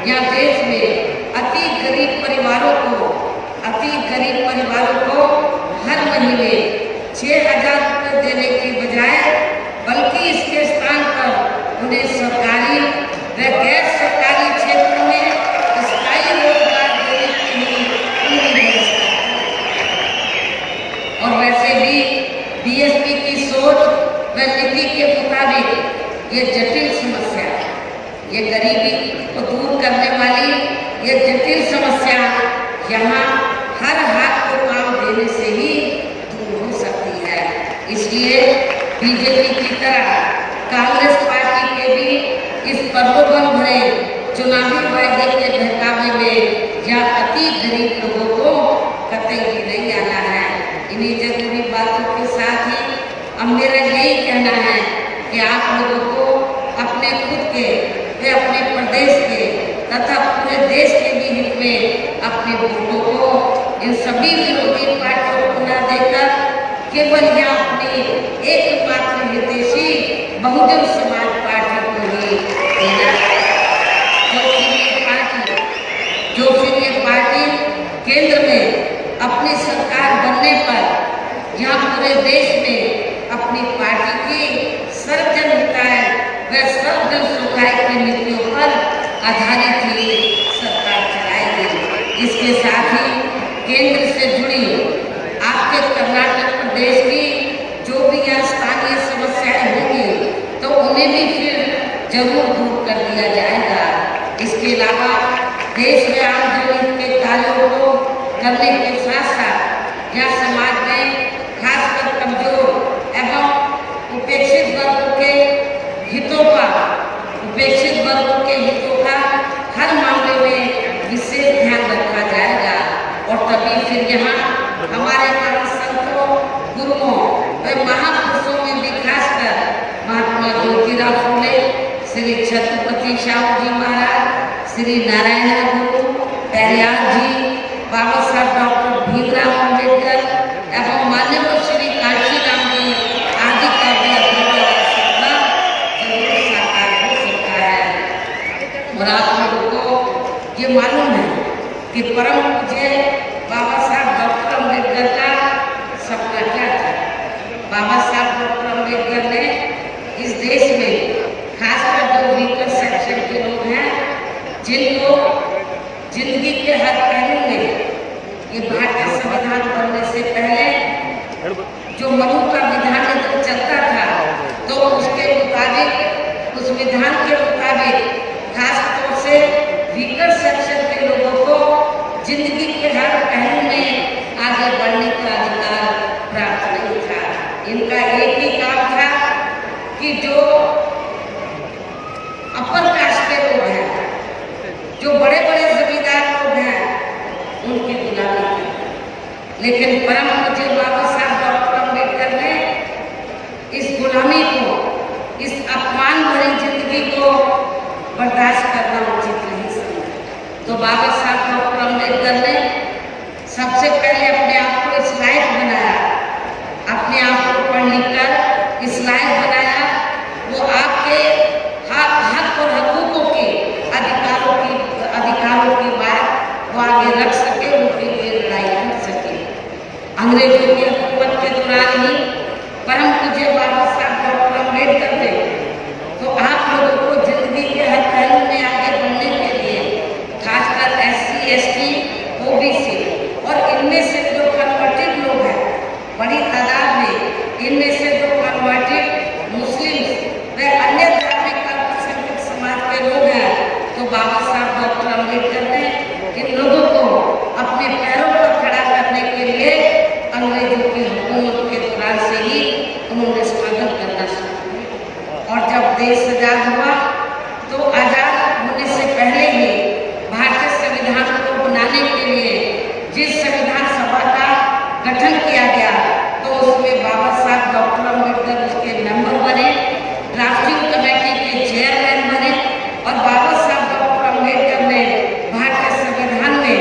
या देश में अति गरीब परिवारों को हर महीने 6,000 रुपये देने की बजाय बल्कि इसके स्थान पर उन्हें सरकारी व गैर सरकारी क्षेत्रों में स्थायी रोजगार देने की ही पूरी व्यवस्था है। और वैसे भी बीएसपी की सोच व नीति के मुताबिक ये जटिल समस्या, ये गरीबी को दूर करने वाली ये जटिल समस्या यहाँ हर हाथ को काम देने से ही दूर हो सकती है। इसलिए बीजेपी की तरह कांग्रेस पार्टी के भी इस प्रलोभन भरे चुनावी वायदे के बहकावे में या अति गरीब लोगों को कतई भी नहीं आना है। इन्हीं जरूरी बातों के साथ ही अब मेरा यही कहना है कि आप लोगों को अपने खुद के व अपने प्रदेश के तथा पूरे देश के भी हित में अपने वोटों को इन सभी विरोधी पार्टियों को न देकर केवल या अपनी एकमात्र हितैषी बहुजन समाज पार्टी को ही देना है। जो फिर ये पार्टी केंद्र में अपनी सरकार बनने पर यहाँ पूरे देश में अपनी पार्टी की सर्वजन हिताय व सर्वजन सुखाय की नीतियों पर आधारित ही सरकार चलाएगी। इसके साथ ही केंद्र से जुड़ी आपके कर्नाटक प्रदेश की जो भी यहाँ स्थानीय समस्याएं होंगी तो उन्हें भी फिर जरूर दूर कर दिया जाएगा। इसके अलावा देश में आम जनहित के कार्यों को करने के साथ साथ यहाँ समाज में खासकर कमजोर एवं उपेक्षित वर्गों के हितों का हर मामले में विशेष ध्यान रखा जाएगा। और तभी फिर यहाँ हमारे परम संतों, गुरुओं व महापुरुषों में भी खासकर महात्मा ज्योतिराव फूले, श्री छत्रपति शाहू जी महाराज, श्री नारायण गुरु, पेरियार जी, बाबा साहब डॉक्टर भीमराव अम्बेडकर एवं माननीय श्री कांशीराम जी आदि का भी सपना जरूर साकार हो सकता है। और आप लोगों को ये मालूम है कि परम पूज्य बाबा साहब डॉक्टर अम्बेडकर का सपना क्या था। बाबा साहब डॉक्टर अम्बेडकर ने इस देश में खासकर जो वीकर सेक्शन के लोग हैं, जिनको जिंदगी के हर पहलू में ये भारतीय संविधान बनने से पहले जो मनु का विधान चलता था तो उसके मुताबिक, उस विधान के मुताबिक खास तौर से वीकर सेक्शन के लोगों को जिंदगी के हर पहलू में आगे बढ़ने का अधिकार प्राप्त नहीं था। इनका एक ही काम था कि जो अपर कास्ट के लोग हैं, जो बड़े बड़े जमींदार लोग हैं, उनकी गुलामी की। लेकिन परम पूज्य बाबा साहब डॉक्टर अम्बेडकर ने इस गुलामी को, इस अपमान भरी जिंदगी को बर्दाश्त करना उचित नहीं समझा। तो बाबा साहब डॉक्टर अम्बेडकर ने सबसे पहले अपने आप को इस लायक बनाया, अपने आप को पढ़ लिख कर इस लायक बनाया वो आपके हक और हकूकों के अधिकारों की बात वो आगे रख सके, उनके लिए लड़ाई कर सके। अंग्रेजों की हुकूमत के दौरान ही परम पूज्य बाबा साहब डॉक्टर अम्बेडकर ने तो आप लोगों को जिंदगी के हर पहलू में आगे बढ़ने के लिए खासकर SC, ST, OBC और इनमें से जो कन्वर्टेड लोग हैं, बड़ी तादाद में इनमें से जो कन्वर्टेड मुस्लिम व अन्य धार्मिक अल्पसंख्यक समाज के लोग हैं, तो बाबा साहब डॉक्टर अम्बेडकर ने इन लोगों को अपने पैरों पर खड़ा करने के लिए अंग्रेजों की हुकूमत के दौरान से ही उन्होंने स्ट्रगल करना शुरू किया। और जब देश आजाद हुआ तो आजाद होने से पहले ही भारतीय संविधान को बनाने के लिए जिस संविधान सभा का गठन किया गया तो उसमें बाबा साहब डॉक्टर अम्बेडकर उसके मेंबर बने, ड्राफ्टिंग कमेटी के चेयरमैन बने और बाबा साहब डॉक्टर अम्बेडकर ने भारतीय संविधान में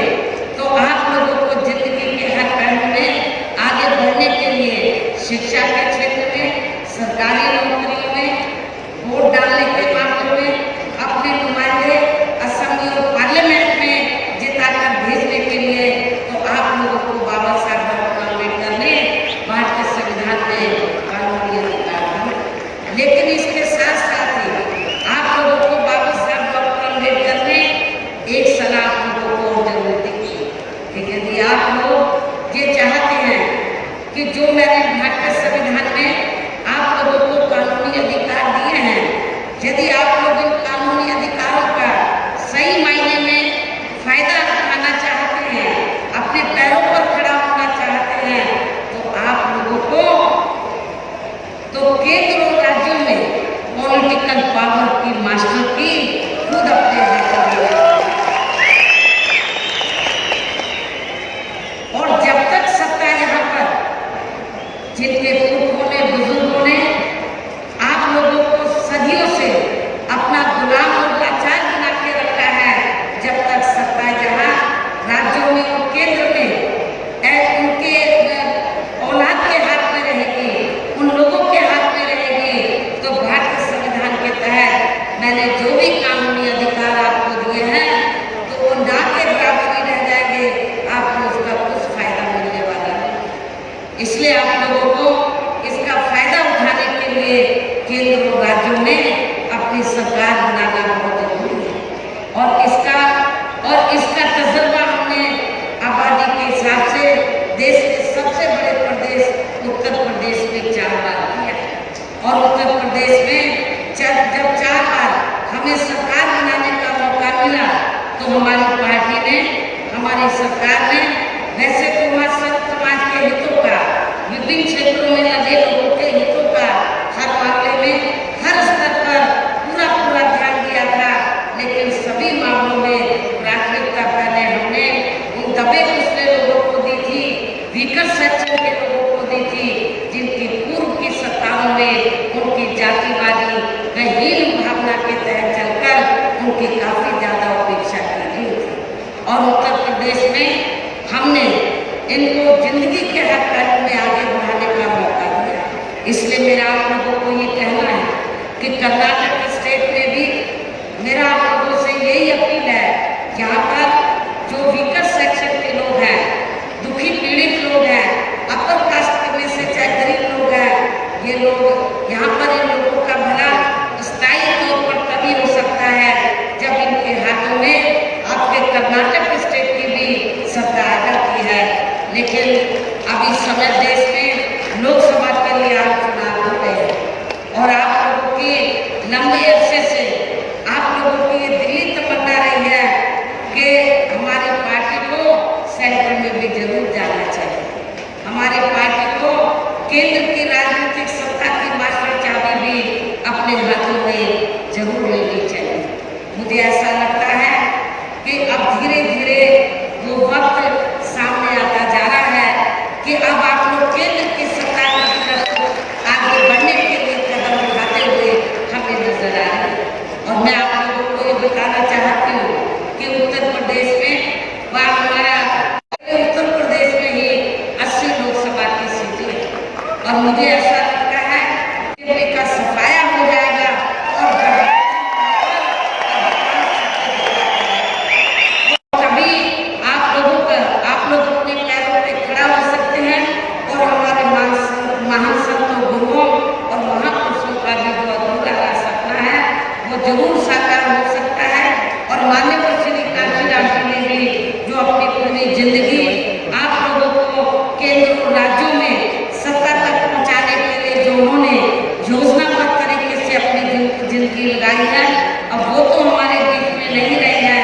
तो आप लोगों को जिंदगी के हर पहलू में आगे बढ़ने के लिए शिक्षा के क्षेत्र में, सरकारी नौकरियों में, वोट डालने के मामले में अपने नुमाइंदे असेंबली और आप लोग इन कानूनी अधिकारों का सही मायने में फायदा उठाना चाहते हैं, अपने पैरों पर खड़ा होना चाहते हैं, तो आप लोगों को तो केंद्र और राज्यों में पॉलिटिकल पावर की मास्टर की खुद अपने हाथों में, और जब तक सत्ता यहाँ पर जिनके पुरखों ने, बुजुर्गों ने आप लोगों को सदियों से अपना गुलाम और लाचार बना के रखा है, जब तक सत्ता यहाँ राज्यों में और केंद्र में उनके औलाद के हाथ में रहेगी, उन लोगों के हाथ में रहेगी, तो भारतीय संविधान के तहत मैंने जो भी कानूनी अधिकार आपको दिए हैं तो वो ना के बराबर ही रह जाएंगे, आपको उसका कुछ फायदा मिलने वाला है। इसलिए आप लोगों को इसका फायदा उठाने के लिए केंद्र और राज्यों में अपनी सरकार बनाना बहुत जरूरी है, और इसका तजुर्बा हमने आबादी के हिसाब से देश के सबसे बड़े प्रदेश उत्तर प्रदेश में 4 बार किया, और उत्तर प्रदेश में जब 4 बार हमें सरकार बनाने का मौका मिला तो हमारी पार्टी ने, हमारी सरकार ने वैसे तो वहाँ समाज के हितों का, विभिन्न क्षेत्रों में लगे लोगों के हितों का हर मामले में, हर स्तर पर पूरा ध्यान दिया था, लेकिन सभी मामलों में प्राथमिकता पहले हमने उन दबे कुचले लोगों को दी थी, वीकर सेक्शन के लोगों को दी थी, जिनकी पूर्व की सत्ताओं में उनकी जातिवादी हीन भावना के तहत चलकर उनकी काफी ज्यादा उपेक्षा की गई थी, और उत्तर प्रदेश में हमने इनको जिंदगी के हर पहलू में आगे बढ़ाने का मौका दिया। इसलिए मेरा आप लोगों को ये कहना है कि कर्नाटक स्टेट में भी मेरा आप लोगों से यही अपील है, यहाँ पर जो वीकर सेक्शन के लोग हैं, दुखी पीड़ित लोग हैं, अपर कास्ट में से चाहे गरीब लोग हैं, ये लोग यहाँ पर इन लोगों का भला स्थायी तौर पर तभी हो सकता है जब इनके हाथों में आपके कर्नाटक स्टेट की भी सत्ता आ जाती है। लेकिन अभी समय देश में लोकसभा के लिए आप चुनाव हो रहे हैं, और आप लोगों की लंबे अरसे से आप लोगों की ये दिली तमन्ना रही है कि हमारी पार्टी को सेंटर में भी जरूर जाना चाहिए, हमारी पार्टी को केंद्र की राजनीतिक सत्ता की मास्टर चाबी भी अपने हाथों में जरूर लेनी चाहिए। मुझे ऐसा लगता है कि अब धीरे धीरे वो वक्त सामने आता जा रहा है कि अब आप लोग केंद्र की सत्ता की तरफ आगे बढ़ने के लिए कदम उठाते हुए हमें नजर आ रहे हैं, और मैं आप लोगों को ये बताना चाहती हूँ कि उत्तर प्रदेश में वह हमारा उत्तर प्रदेश में ही 80 लोकसभा की सीटें हैं, और मुझे ऐसा लगता है कि इनका सफाया हो जाएगा, और तभी आप लोग अपने पैरों पे खड़ा हो सकते हैं, और हमारे महान संतों, गुरुओं और महापुरुषों का भी जो अधूरा सपना है वो जरूर साकार हो सकता है। और माननीय श्री कांशीराम जी ने भी जो अपनी पूरी जिंदगी आप लोगों को केंद्र और राज्यों में सत्ता तक पहुंचाने के लिए जो उन्होंने योजनाबद्ध तरीके से अपनी जिंदगी लगाई है, अब वो तो हमारे बीच में नहीं रही है,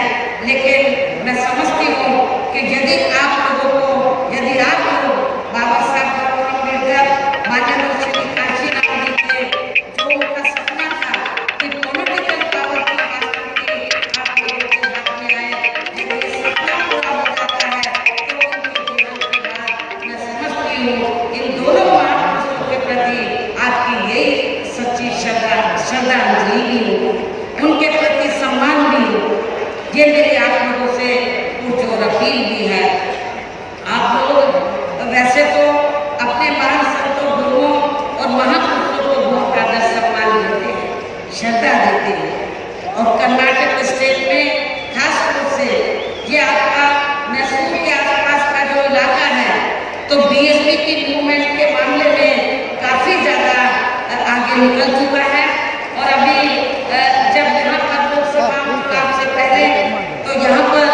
लेकिन मैं समझती हूँ कि यदि आप लोग बाबा साहब डॉक्टर अम्बेडकर, माननीय श्री कांशीराम जी के जो उनका सपना था कि पॉलिटिकल पावर की मास्टर आप लोगों के हाथ में आए, यदि सपना पूरा हो जाता है तो उनके जीवन के बाद मैं समझती हूँ इन दोनों महापुरुषों के प्रति आपकी यही सच्ची श्रद्धांजलि भी हो, उनके प्रति सम्मान भी हो, ये मेरी आप लोगों से पुरजोर अपील भी है। आप लोग वैसे तो अपने महान संतों, गुरुओं और महापुरुषों को बहुत आदर सम्मान देते हैं, श्रद्धा देते हैं, और कर्नाटक स्टेट में खास तौर से ये आपका मैसूर के आसपास का जो इलाका है, तो बीएसपी की मूवमेंट के मामले में काफी ज्यादा आगे निकल चुका है, और अभी जब यहाँ पर लोकसभा चुनाव से पहले तो यहाँ पर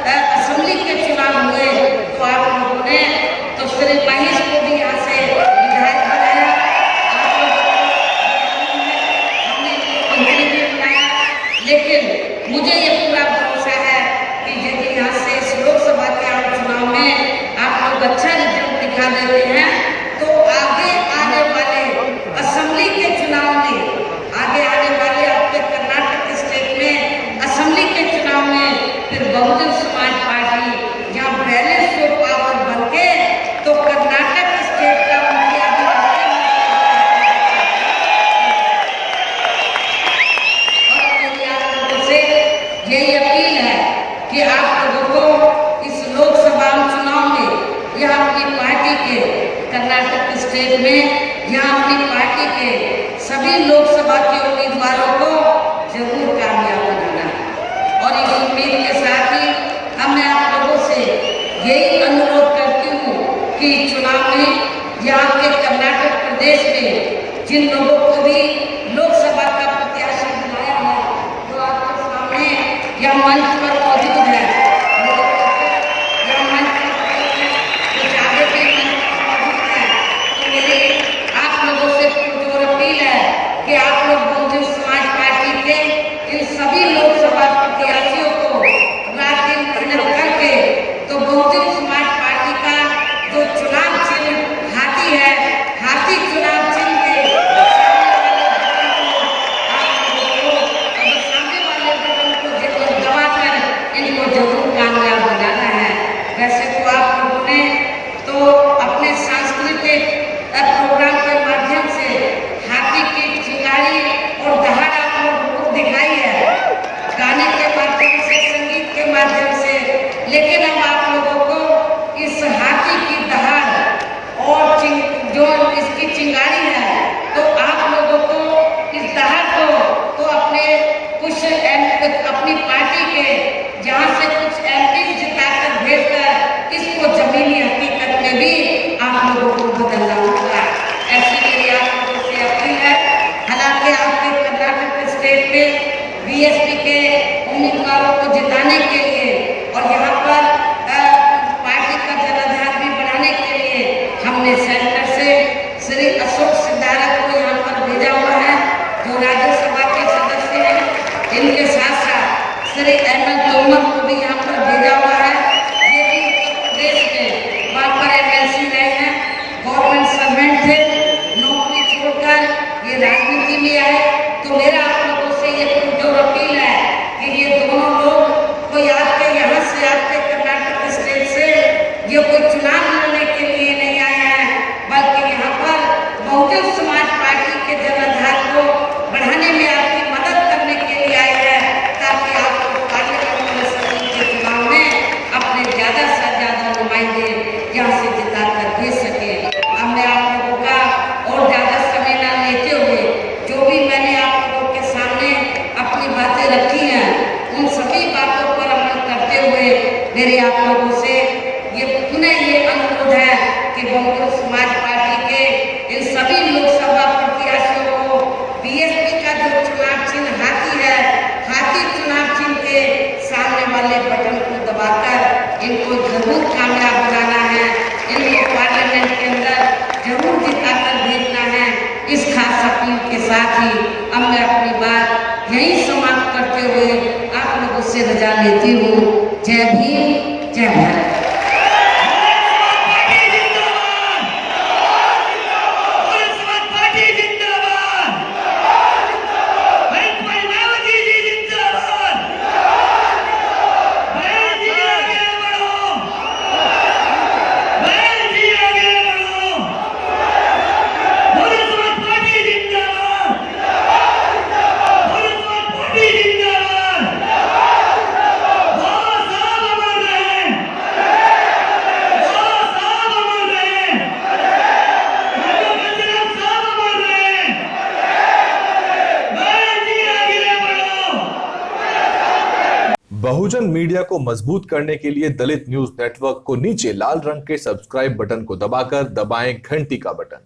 असेंबली के चुनाव हुए, तो आप लोगों ने तो श्री महेश को भी यहाँ से विधायक बनाया, आप लोगों को हमने मंत्री भी बनाया, मुझे ये पूरा भरोसा है कि यदि यहाँ से इस लोकसभा के आम चुनाव में आप लोग अच्छा रिजल्ट दिखा देते हैं तो आगे आने वाले असेंबली के चुनाव में, आगे आने वाले आपके कर्नाटक स्टेट में असेंबली के चुनाव में फिर बहुजन समाज पार्टी जहाँ बैलेंस ऑफ पावर बन के तो कर्नाटक स्टेट का मुखिया भी और मेरी आप लोगों से यही अपील है कि आप लोगों को इस लोकसभा चुनाव में यह अपनी पार्टी के कर्नाटक स्टेट में यहाँ अपनी पार्टी के सभी लोकसभा के उम्मीदवारों को जरूर कामयाब बनाना है। और इस उम्मीद के साथ ही अब मैं आप लोगों से यही अनुरोध करती हूँ कि चुनाव में यहाँ के कर्नाटक प्रदेश में जिन लोगों को भी लोकसभा का प्रत्याशी बनाया है जो आपके सामने यह मंच पर मौजूद है, यह मंच कुछ आगे के मंच पर मौजूद है, तो मेरी आप लोगों से पुरजोर अपील है कि आप लोग बहुजन समाज पार्टी के इन सभी लोकसभा प्रत्याशियों को रात दिन मेहनत करके तो बहुजन समाज पार्टी का जो चुनाव चिन्ह हाथी है, हाथी चुनाव चिन्ह के सामने वाले बटन को दबाकर इनको जरूर कामयाब बनाना है। वैसे तो आप लोगों ने तो अपने सांस्कृतिक प्रोग्राम के माध्यम से हाथी की चिंगारी और दहाड़ आप लोगों को दिखाई है, गाने के माध्यम से, संगीत के माध्यम से, लेकिन अब आप लोगों को इस हाथी की दहाड़ और जो इसकी चिंगारी है तो आप लोगों को इस दहाड़ को तो अपने कुछ अपनी पार्टी के जहाँ से कुछ एमपी जिताकर भेजकर इसको जमीनी हकीकत में भी आप लोगों को बदलना होगा। ऐसी मेरी आप लोगों से अपील है। हालांकि आपके कर्नाटक स्टेट में बीएसपी के उम्मीदवारों को जिताने के लिए और यहाँ पर पार्टी का जनाधार भी बढ़ाने के लिए हमने सेंटर से श्री अशोक सिद्धारथ को यहाँ पर भेजा हुआ है जो राज्यसभा के सदस्य हैं। इनके साथ साथ श्री अहमद तोमर को भी यहाँ पर भेजा हुआ है। ये भी उत्तर प्रदेश में वहाँ पर एमएलसी रहे हैं, गवर्नमेंट सर्वेंट थे, नौकरी छोड़कर ये राजनीति में आए। तो मेरा आप लोगों से ये पुरजोर अपील है कि ये दोनों लोग कोई आपके यहाँ से, आपके कर्नाटक स्टेट से ये कोई चुनाव लड़ने के लिए नहीं आए हैं, बल्कि यहाँ पर बहुजन समाज पार्टी के जनाधार को बढ़ाने में आपकी मदद करने के लिए आए हैं ताकि आप लोग पार्लियामेंट असेंबली के चुनाव में अपने ज़्यादा से ज़्यादा नुमाइंदे यहाँ से जिता कर भेज सके। अब मैं आप लोगों का और ज़्यादा समय न लेते हुए जो भी मैंने आप लोगों के सामने अपनी बातें रखी हैं उन सभी बातों पर अमल करते हुए मेरे आप लोगों से ये पुनः ये अनुरोध है कि बहुजन समाज पार्टी के इन सभी लोकसभा प्रत्याशियों को बीएसपी का जो चुनाव चिन्ह हाथी है, हाथी चुनाव चिन्ह के सामने वाले बटन को दबाकर इनको जरूर कामयाब बनाना है, इनको पार्लियामेंट के अंदर जरूर जिताकर भेजना है। इस खास अपील के साथ ही अब मैं अपनी बात यही समाप्त करते हुए आप लोगों से रजा लेती हूँ। जय भीम, जय भारत। बहुजन मीडिया को मजबूत करने के लिए दलित न्यूज नेटवर्क को नीचे लाल रंग के सब्सक्राइब बटन को दबाकर दबाएं घंटी का बटन।